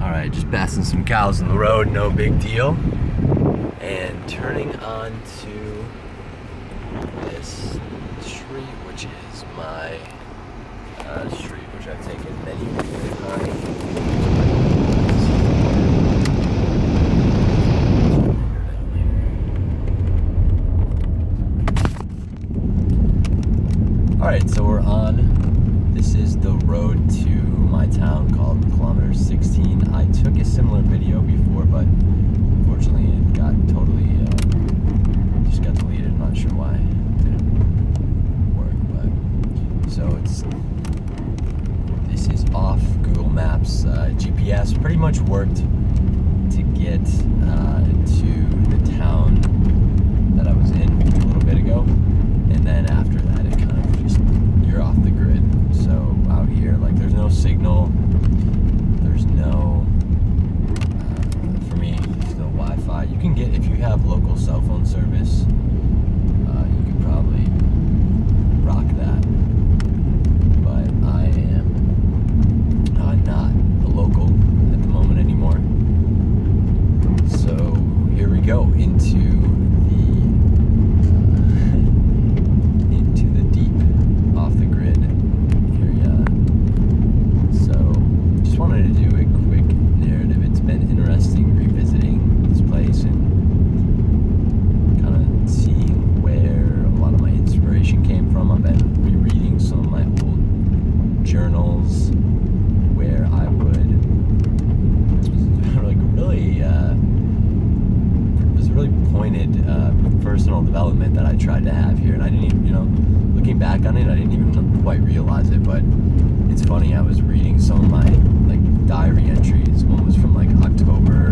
Alright, just passing some cows on the road, no big deal. And turning onto this street, which is my street, which I've taken many times. Alright, so we're on. This is the road to my town called Kilometer 16. I took a similar video before, but unfortunately it got totally, just got deleted. I'm not sure why it didn't work, but so this is off Google Maps. GPS pretty much worked to get to the town that I was in a little bit ago, and then after that it kind of just, you're off the grid. So out here, like, there's no signal, there's no, for me, there's no Wi-Fi. You can get, if you have local cell phone service, you could probably rock that, but I am not a local at the moment anymore. So here we go into the deep, off the grid area. So just wanted to do a quick narrative. It's been interesting revisiting this place and kind of seeing where a lot of my inspiration came from. I've been rereading some of my old journals where I would like really was really pointed personal development that I tried to have here, and I didn't even, looking back on it, I didn't even quite realize it, but it's funny. I was reading some of my diary entries. One was from October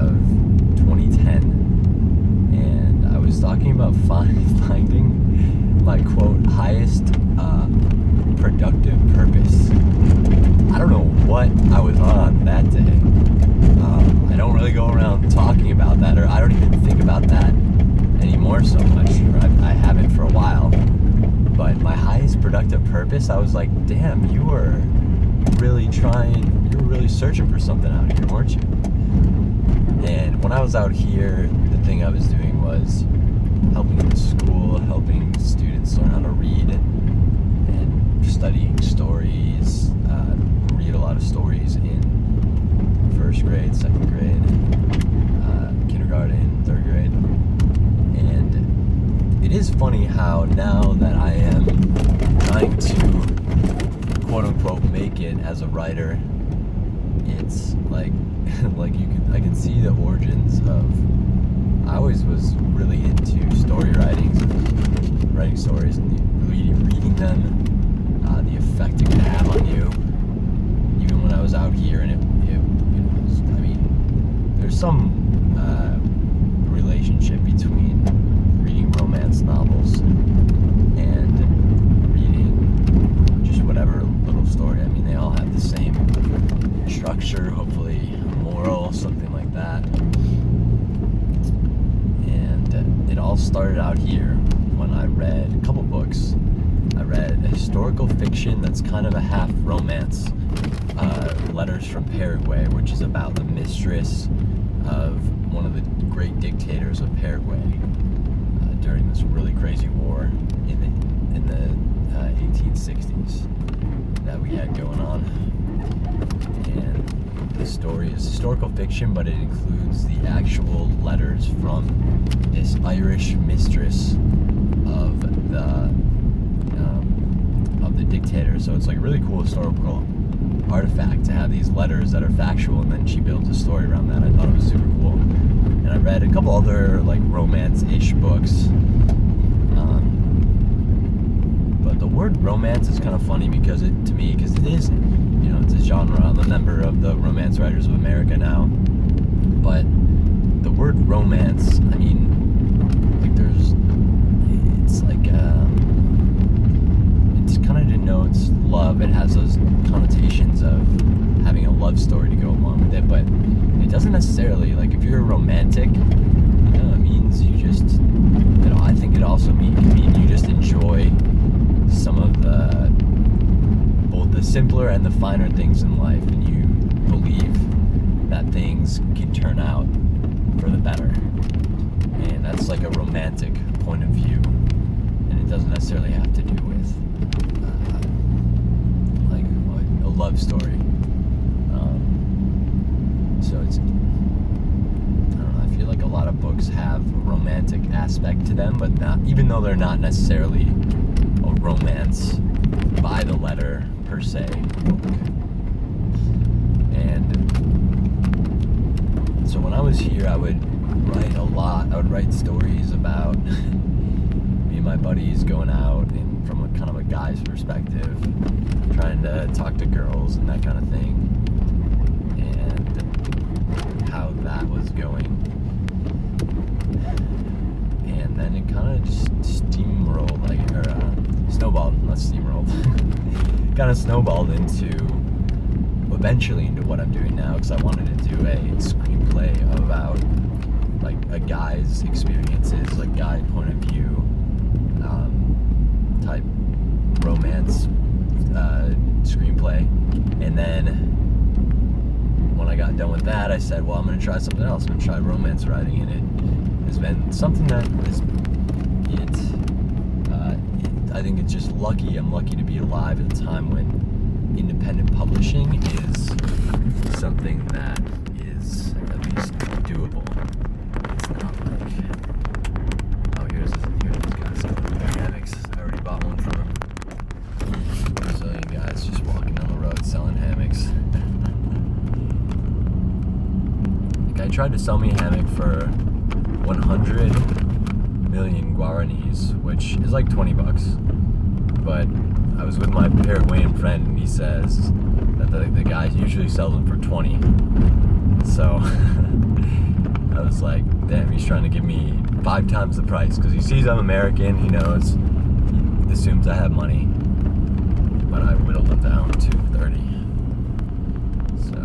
of 2010, and I was talking about finding my quote highest productive purpose. I don't know what I was on that day. I don't really go around talking about that, or I don't even think about that anymore so much. I haven't for a while. But my highest productive purpose, I was like, damn, you were really searching for something out here, weren't you? And when I was out here, the thing I was doing was helping in school, helping students learn how to read, and studying stories, read a lot of stories in first grade, second grade, kindergarten, third grade. And it is funny how now that I am trying to quote unquote make it as a writer, it's like I can see the origins of, I always was really into story writing stories and reading them, the effect it can have on you. Even when I was out here, and it was, I mean, there's some relationship between reading romance novels and reading just whatever little story. I mean, they all have the same structure, hopefully moral, something like that. And it all started out here when I read a couple books. I read a historical fiction that's kind of a half romance, Letters from Paraguay, which is about the mistress of one of the great dictators of Paraguay during this really crazy war in the 1860s that we had going on. And the story is historical fiction, but it includes the actual letters from this Irish mistress of the dictator. So it's like a really cool historical artifact to have these letters that are factual, and then she builds a story around that. I thought it was super cool. And I read a couple other romance-ish books. But the word romance is kind of funny because it is, it's a genre. I'm a member of the Romance Writers of America now. But the word romance, I mean, it kind of denotes love. It has those connotations of having a love story to go along with it, but it doesn't necessarily, if you're a romantic, it means you just, I think it also can mean you just enjoy some of both the simpler and the finer things in life, and you believe romantic point of view, and it doesn't necessarily have to do with like a love story. So it's, I don't know, I feel like a lot of books have a romantic aspect to them, but not, even though they're not necessarily a romance by the letter per se book. And so when I was here, I would write a lot. I would write stories about me and my buddies going out, and from a kind of a guy's perspective, trying to talk to girls and that kind of thing, and how that was going. And then it kind of just steamrolled, snowballed, not steamrolled, kind of snowballed eventually into what I'm doing now, because I wanted to do a screenplay about like a guy's experiences, like guy point of view type romance screenplay. And then when I got done with that, I said, well, I'm going to try something else. I'm going to try romance writing, and it has been something that is I think it's just lucky. I'm lucky to be alive at a time when independent publishing is something that is at least doable. It's not like, oh, here's this guy selling hammocks. I already bought one from him. Brazilian guys just walking down the road selling hammocks. The guy tried to sell me a hammock for 100 million guaranis, which is like $20. But I was with my Paraguayan friend, and he says that the guy usually sells them for 20. So I was like, damn, he's trying to give me 5 times the price, because he sees I'm American, he knows, he assumes I have money, but I whittled them down to 30. So,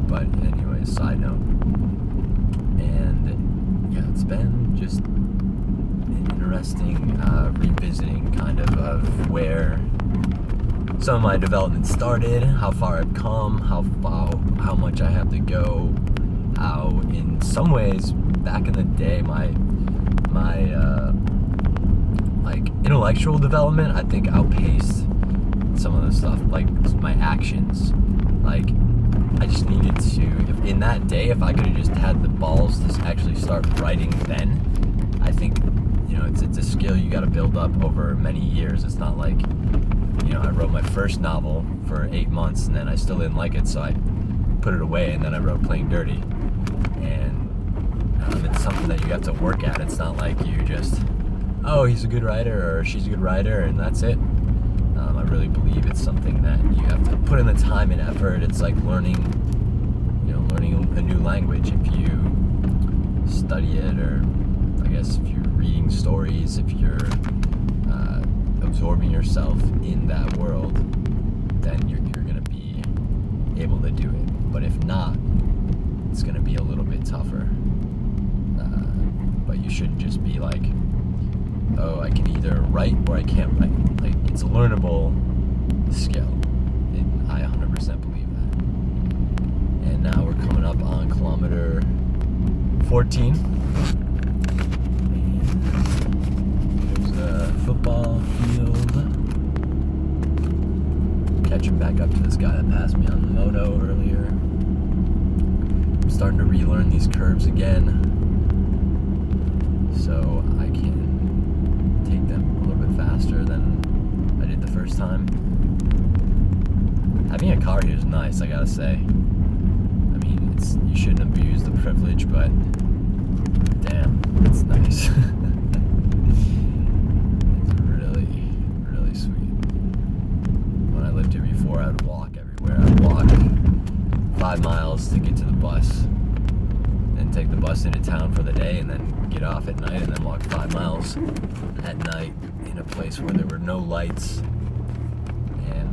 but anyway, side note. And yeah, it's been just interesting revisiting kind of where some of my development started, how far I've come, how much I have to go, how in some ways back in the day my like intellectual development I think outpaced some of the stuff, like my actions. Like I just needed to, if in that day, if I could have just had the balls to actually start writing then, I think, you know, it's a skill you got to build up over many years. It's not like, you know, I wrote my first novel for 8 months and then I still didn't like it, so I put it away, and then I wrote Playing Dirty. And it's something that you have to work at. It's not like you just, oh, he's a good writer or she's a good writer and that's it. I really believe it's something that you have to put in the time and effort. It's like learning a new language. If you study it, or I guess if you're reading stories, if you're absorbing yourself in that world, then you're going to be able to do it. But if not, it's going to be a little bit tougher. But you shouldn't just be like, oh, I can either write or I can't write. Like, it's a learnable skill. I 100% believe that. And now we're coming up on kilometer 14. And there's a football field. Catching back up to this guy that passed me on the moto earlier. I'm starting to relearn these curves again, so I can take them a little bit faster than I did the first time. Having a car here is nice, I gotta say. I mean, you shouldn't abuse the privilege, but damn, it's nice. It's really, really sweet. When I lived here before, I would walk everywhere. I'd walk 5 miles to get to the bus, then take the bus into town for the day, and then get off at night, and then walk 5 miles at night in a place where there were no lights, and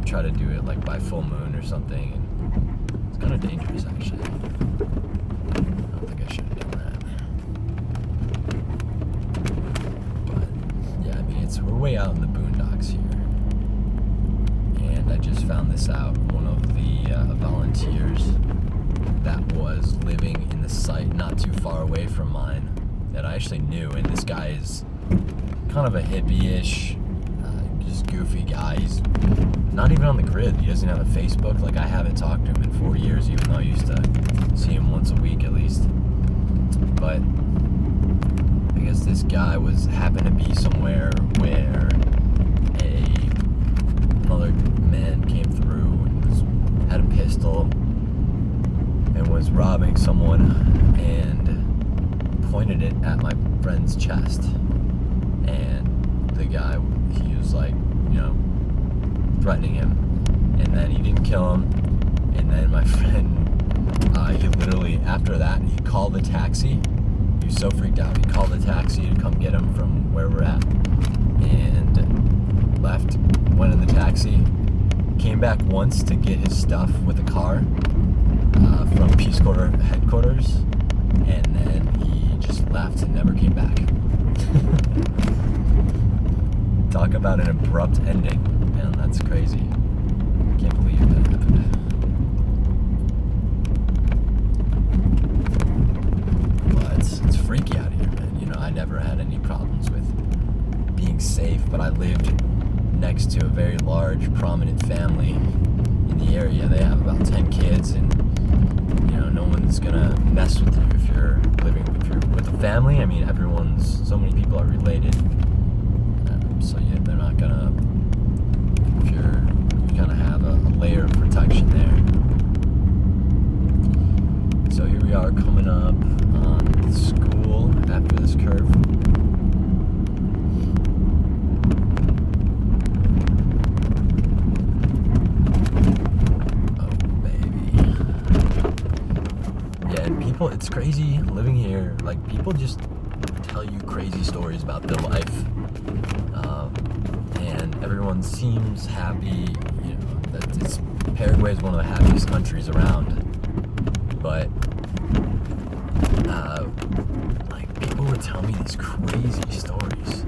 try to do it like by full moon or something. And it's kind of dangerous, actually. I don't think I should have done that. But yeah, I mean, we're way out in the boondocks here, and I just found this out. One of the volunteers that was living in the site not too far away from mine that I actually knew. And this guy is kind of a hippie-ish, just goofy guy. He's not even on the grid. He doesn't have a Facebook. Like, I haven't talked to him in 4 years, even though I used to see him once a week at least. But I guess this guy happened to be somewhere where another man came through and had a pistol and was robbing someone and pointed it at my friend's chest. And the guy, he was like, threatening him. And then he didn't kill him. And then my friend, he literally, after that, he called a taxi. He was so freaked out. He called a taxi to come get him from where we're at. And left, went in the taxi, came back once to get his stuff with a car from Peace Corps headquarters. And then he just left and never came back. Talk about an abrupt ending. Man, that's crazy. Can't believe that happened. Well, it's freaky out here, man. I never had any problems with being safe, but I lived next to a very large, prominent family in the area. They have about 10 kids, and no one's gonna mess with you if you're with a family. I mean, so many people are related, so yeah, they're not gonna. If you kind of have a layer of protection there. So here we are coming up on school after this curve. It's crazy living here. Like, people just tell you crazy stories about their life, and everyone seems happy. That Paraguay is one of the happiest countries around. But people would tell me these crazy stories,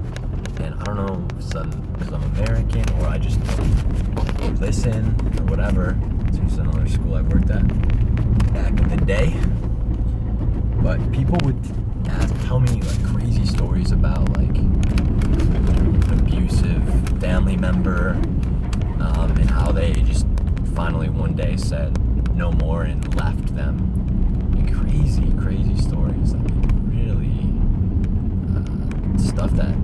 and I don't know if it's because I'm American or I just don't listen or whatever. It's just another school I worked at back in the day. But people would tell me crazy stories about an abusive family member, and how they just finally one day said no more and left them. And crazy stories. I mean, really stuff that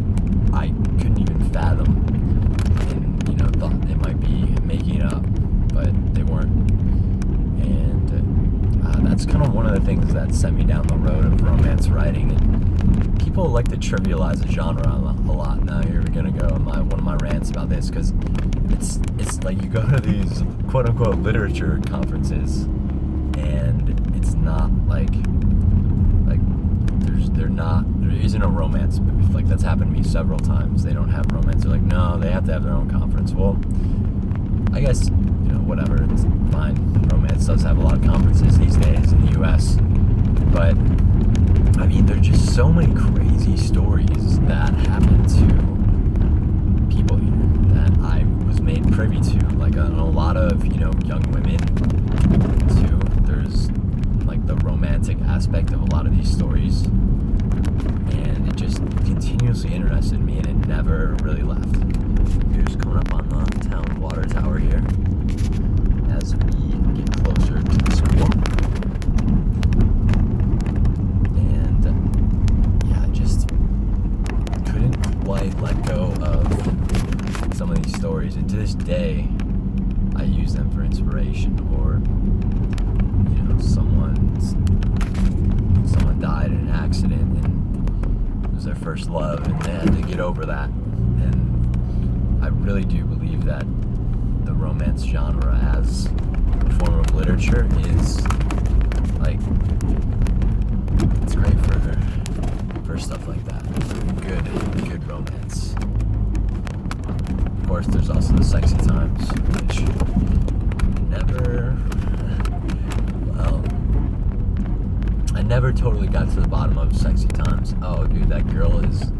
I couldn't even fathom, and thought they might be making it up, but they weren't. And that's kind of one of the things that sent me down the road of romance writing. And people like to trivialize the genre a lot. Now here we're gonna go on one of my rants about this, because it's like you go to these quote unquote literature conferences, and it's not there isn't a romance booth. Like, that's happened to me several times. They don't have romance. They're like, no, they have to have their own conference. Well, I guess whatever, it's fine. Romance does have a lot of conferences these days in the U.S. But I mean, there's just so many crazy stories that happen to people here that I was made privy to. A lot of young women too. There's the romantic aspect of a lot of these stories, and it just continuously interested me, and it never really left. We're just coming up on the town water tower here as we get closer to the school. And I just couldn't quite let go of some of these stories, and to this day I use them for inspiration. Or someone died in an accident, and it was their first love, and they had to get over that. And I really do believe that the romance genre as a form of literature is it's great for stuff like that. Good romance. Of course, there's also the sexy times, which I never totally got to the bottom of sexy times. Oh, dude, that girl is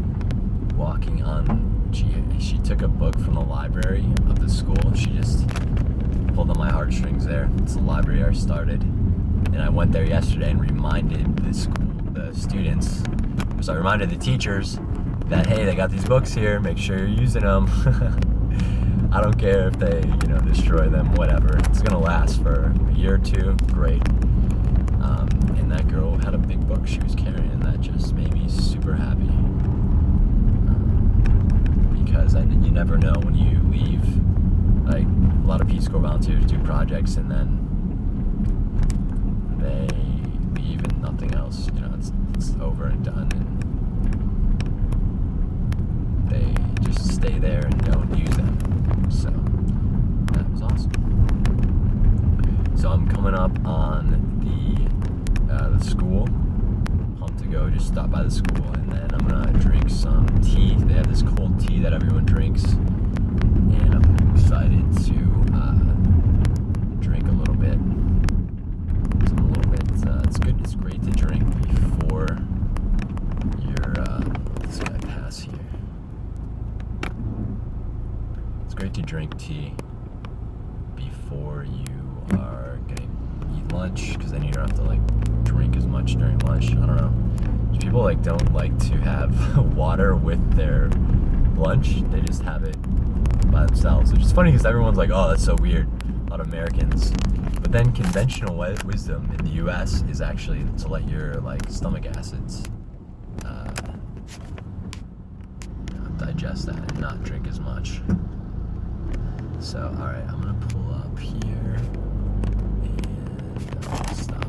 walking on. She took a book from the library of the school. She just pulled on my heartstrings there. It's the library I started, and And I went there yesterday and reminded the students, so I reminded the teachers that, hey, they got these books here, make sure you're using them. I don't care if they, destroy them, whatever. It's gonna last for a year or two, great. And that girl had a big book she was carrying, and that just made me super happy. Because you never know when you leave. Like, a lot of Peace Corps volunteers do projects and then they leave and nothing else. It's over and done, and they just stay there and don't use them. So that was awesome. So I'm coming up on the school. Pumped to go. Just stop by the school, and then I'm gonna drink some tea. They have this cold tea that everyone drinks, and I'm excited to drink a little bit. It's good. It's great to drink before your this guy pass here. It's great to drink tea before you are gonna eat lunch, because then you don't have to drink as much during lunch. I don't know. People don't like to have water with their lunch. They just have it by themselves, which is funny because everyone's like, oh, that's so weird, a lot of Americans. But then conventional wisdom in the US is actually to let your stomach acids digest that and not drink as much. So alright, I'm gonna pull up here and stop.